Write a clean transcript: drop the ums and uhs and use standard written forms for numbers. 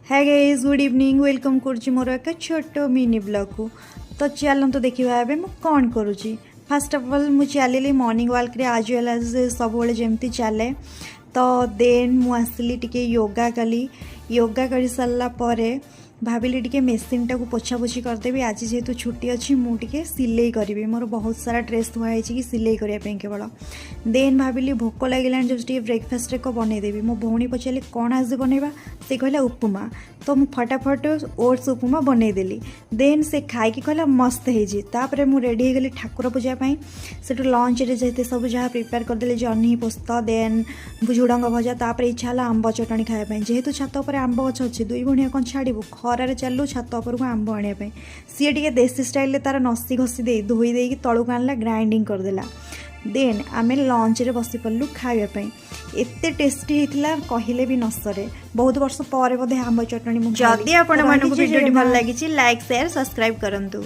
है guys good evening welcome करुच्ची मोर एक छोट मिनी ब्लॉग को। तो चलते देखा एवं मुझे कौन करुच्ची। फास्ट ऑफ ऑल मुझे चलिए मॉर्निंग वॉक रे आज वेल एज सब जमती चले। तो देन मुझे टिके योगा कली। योगा कर सारा पर भाविली टिके मेसीन टाक पोछापोछि करदेवी। आज जेहेतु छुट्टी अच्छी मुझे सिलाई करी। मोर बहुत सारा ड्रेस थुआई कि सिलाई करने केवल। देन भाविली भोक लगे जब ब्रेकफास्ट एक बनईदेवी। मो भौणी पचारे कौन आज बनवा से कहला उपमा। तो मुझे फटाफट ओट्स उपमा बनईदेली। देन से खाई कहला मस्त होपर मुझे रेडी हो गली ठाकुर पूजापी। से लंच रे सब जहाँ प्रिपेयर करदे जह्नी पोस्त देन झुड़ंग भजा। तापर इच्छा है आंब चटणी खायापी। जेहेतु छात पर आंब गछ अच्छे दुई भणिया कौन छाड़ू खरारे चलू छात उपर को आंब आने सी टे देसी स्टाइल तार नसी घसी दे धोई देकी तलू आनला ग्राइंडिंग करदेला। देन आम लंच रे बसी पड़लु खावाई। एते टेस्टी होता कहले भी नसरे। बहुत वर्ष पर बोधे आंब चटणी। जदि आपको वीडियो भल लगी लाइक शेयर सब्सक्राइब करंतु।